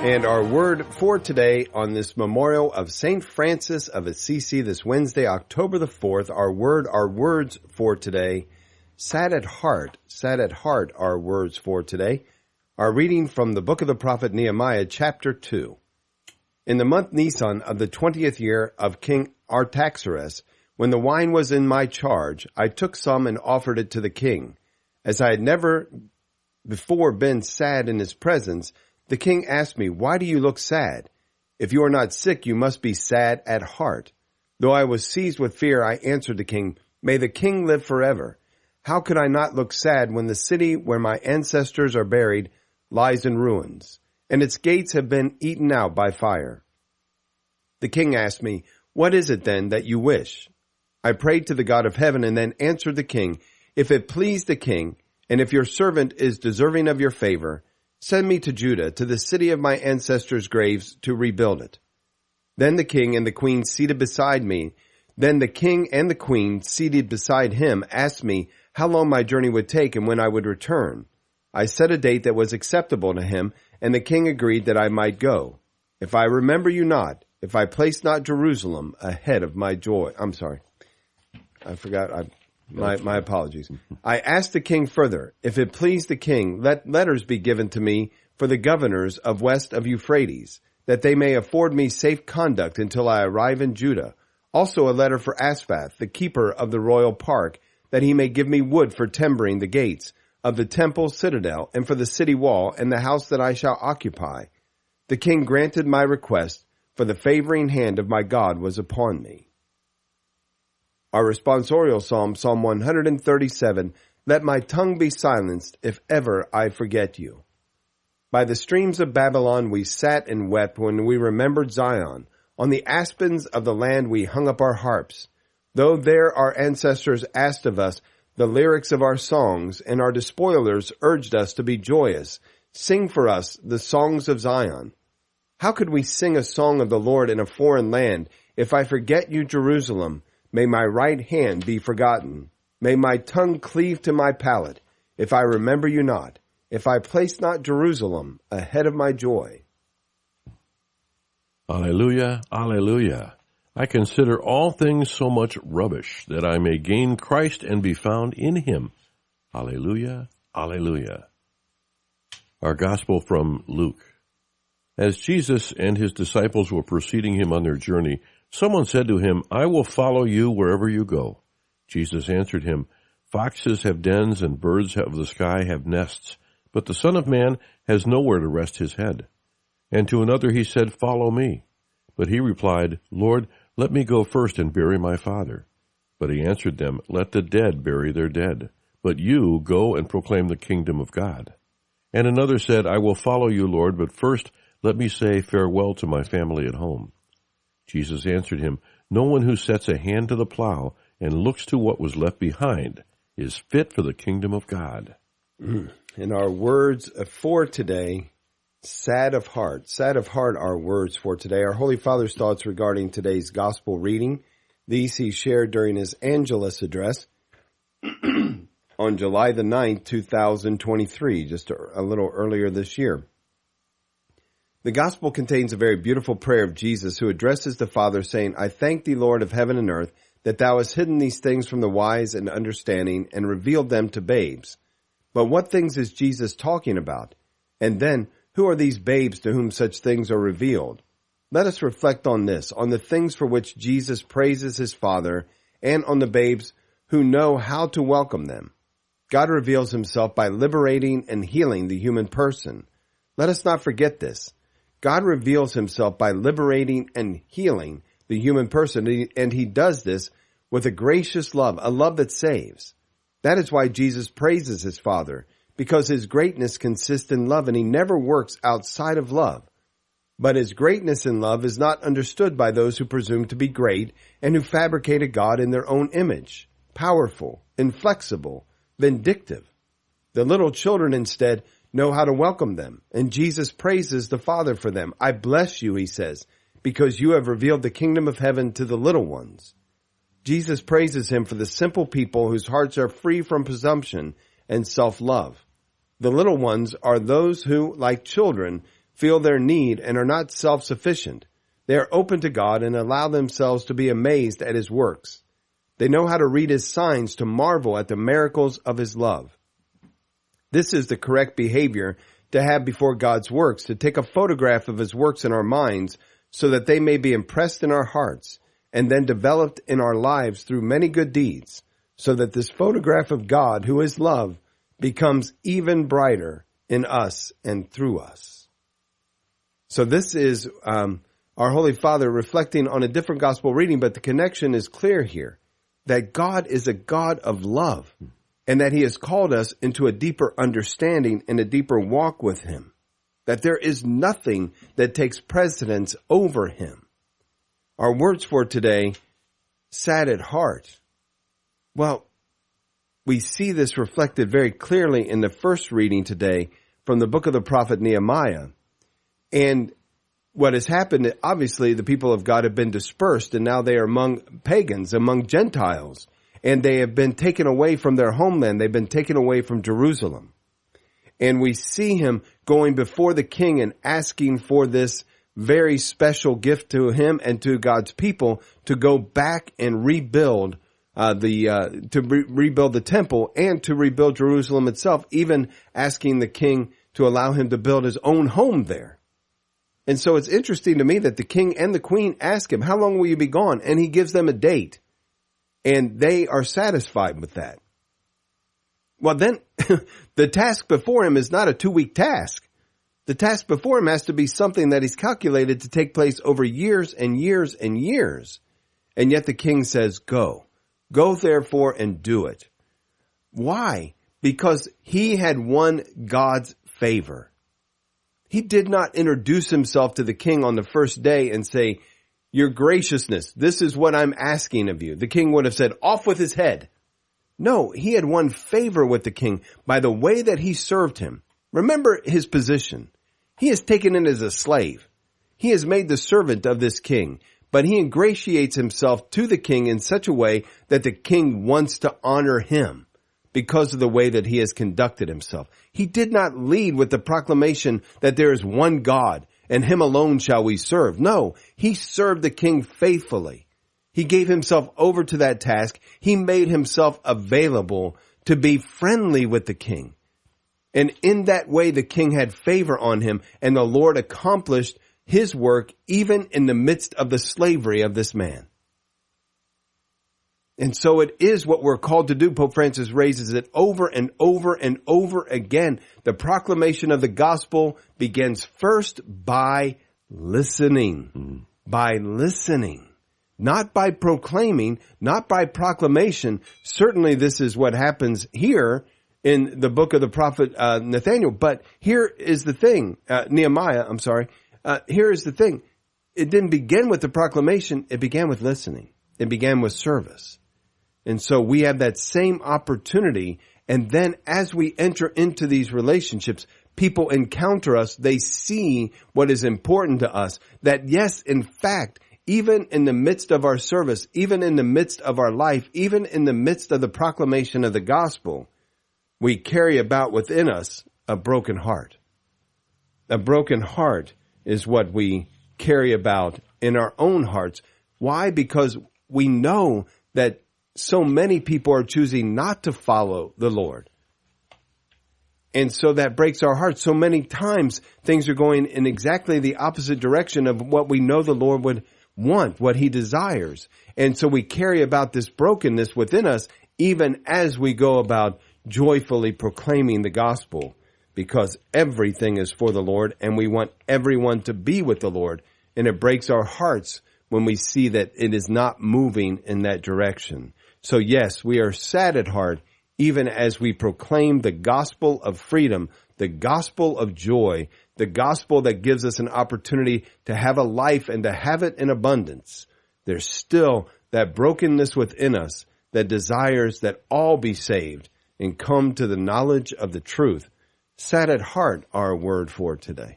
And our word for today on this memorial of St. Francis of Assisi this Wednesday, October the 4th, our words for today, sad at heart, our words for today, are reading from the book of the prophet Nehemiah, chapter 2. In the month Nisan of the 20th year of King Artaxerxes, when the wine was in my charge, I took some and offered it to the king. As I had never before been sad in his presence, the king asked me, "Why do you look sad? If you are not sick, you must be sad at heart." Though I was seized with fear, I answered the king, "May the king live forever. How could I not look sad when the city where my ancestors are buried lies in ruins, and its gates have been eaten out by fire?" The king asked me, "What is it then that you wish?" I prayed to the God of heaven and then answered the king, "If it please the king, and if your servant is deserving of your favor, send me to Judah, to the city of my ancestors' graves, to rebuild it." Then the king and the queen seated beside him asked me how long my journey would take and when I would return. I set a date that was acceptable to him, and the king agreed that I might go. "If I remember you not, if I place not Jerusalem ahead of my joy." I'm sorry. I forgot. My apologies. I asked the king further, "If it please the king, let letters be given to me for the governors of west of Euphrates, that they may afford me safe conduct until I arrive in Judah. Also a letter for Asphath, the keeper of the royal park, that he may give me wood for timbering the gates of the temple citadel and for the city wall and the house that I shall occupy." The king granted my request, for the favoring hand of my God was upon me. Our responsorial psalm, Psalm 137, "Let my tongue be silenced if ever I forget you." By the streams of Babylon we sat and wept when we remembered Zion. On the aspens of the land we hung up our harps. Though there our ancestors asked of us the lyrics of our songs, and our despoilers urged us to be joyous, sing for us the songs of Zion. How could we sing a song of the Lord in a foreign land? If I forget you, Jerusalem, may my right hand be forgotten. May my tongue cleave to my palate, if I remember you not, if I place not Jerusalem ahead of my joy. Alleluia, alleluia. I consider all things so much rubbish, that I may gain Christ and be found in him. Alleluia, alleluia. Our Gospel from Luke. As Jesus and his disciples were proceeding him on their journey, someone said to him, "I will follow you wherever you go." Jesus answered him, "Foxes have dens and birds of the sky have nests, but the Son of Man has nowhere to rest his head." And to another he said, "Follow me." But he replied, "Lord, let me go first and bury my father." But he answered them, "Let the dead bury their dead, but you go and proclaim the kingdom of God." And another said, "I will follow you, Lord, but first let me say farewell to my family at home." Jesus answered him, "No one who sets a hand to the plow and looks to what was left behind is fit for the kingdom of God." In our words for today, sad of heart, our words for today. Our Holy Father's thoughts regarding today's gospel reading. These he shared during his Angelus address on July the 9th, 2023, just a little earlier this year. The gospel contains a very beautiful prayer of Jesus, who addresses the Father, saying, "I thank thee, Lord of heaven and earth, that thou hast hidden these things from the wise and understanding and revealed them to babes." But what things is Jesus talking about? And then, who are these babes to whom such things are revealed? Let us reflect on this, on the things for which Jesus praises his Father, and on the babes who know how to welcome them. God reveals himself by liberating and healing the human person. Let us not forget this. God reveals himself by liberating and healing the human person, and he does this with a gracious love, a love that saves. That is why Jesus praises his Father, because his greatness consists in love, and he never works outside of love. But his greatness in love is not understood by those who presume to be great and who fabricate a God in their own image, powerful, inflexible, vindictive. The little children instead know how to welcome them, and Jesus praises the Father for them. "I bless you," he says, "because you have revealed the kingdom of heaven to the little ones." Jesus praises him for the simple people whose hearts are free from presumption and self-love. The little ones are those who, like children, feel their need and are not self-sufficient. They are open to God and allow themselves to be amazed at his works. They know how to read his signs, to marvel at the miracles of his love. This is the correct behavior to have before God's works, to take a photograph of his works in our minds so that they may be impressed in our hearts and then developed in our lives through many good deeds, so that this photograph of God, who is love, becomes even brighter in us and through us. So this is our Holy Father reflecting on a different gospel reading, but the connection is clear here, that God is a God of love, and that he has called us into a deeper understanding and a deeper walk with him, that there is nothing that takes precedence over him. Our words for today, sad at heart. Well, we see this reflected very clearly in the first reading today from the book of the prophet Nehemiah. And what has happened, obviously the people of God have been dispersed, and now they are among pagans, among Gentiles. And they have been taken away from their homeland. They've been taken away from Jerusalem. And we see him going before the king and asking for this very special gift to him and to God's people to go back and rebuild rebuild the temple and to rebuild Jerusalem itself, even asking the king to allow him to build his own home there. And so it's interesting to me that the king and the queen ask him, how long will you be gone? And he gives them a date. And they are satisfied with that. Well, then the task before him is not a 2-week task. The task before him has to be something that he's calculated to take place over years and years and years. And yet the king says, go. Go therefore and do it. Why? Because he had won God's favor. He did not introduce himself to the king on the first day and say, your graciousness, this is what I'm asking of you. The king would have said, off with his head. No, he had won favor with the king by the way that he served him. Remember his position. He is taken in as a slave. He is made the servant of this king, but he ingratiates himself to the king in such a way that the king wants to honor him because of the way that he has conducted himself. He did not lead with the proclamation that there is one God and him alone shall we serve. No, he served the king faithfully. He gave himself over to that task. He made himself available to be friendly with the king. And in that way, the king had favor on him, and the Lord accomplished his work even in the midst of the slavery of this man. And so it is what we're called to do. Pope Francis raises it over and over and over again. The proclamation of the gospel begins first by listening. By listening. Not by proclaiming, not by proclamation. Certainly this is what happens here in the book of the prophet Nathaniel. But here is the thing, Nehemiah, I'm sorry. Here is the thing. It didn't begin with the proclamation. It began with listening. It began with service. And so we have that same opportunity. And then as we enter into these relationships, people encounter us. They see what is important to us. That yes, in fact, even in the midst of our service, even in the midst of our life, even in the midst of the proclamation of the gospel, we carry about within us a broken heart. A broken heart is what we carry about in our own hearts. Why? Because we know that so many people are choosing not to follow the Lord. And so that breaks our hearts. So many times things are going in exactly the opposite direction of what we know the Lord would want, what he desires. And so we carry about this brokenness within us even as we go about joyfully proclaiming the gospel, because everything is for the Lord and we want everyone to be with the Lord. And it breaks our hearts when we see that it is not moving in that direction. So yes, we are sad at heart even as we proclaim the gospel of freedom, the gospel of joy, the gospel that gives us an opportunity to have a life and to have it in abundance. There's still that brokenness within us that desires that all be saved and come to the knowledge of the truth. Sad at heart, our word for today.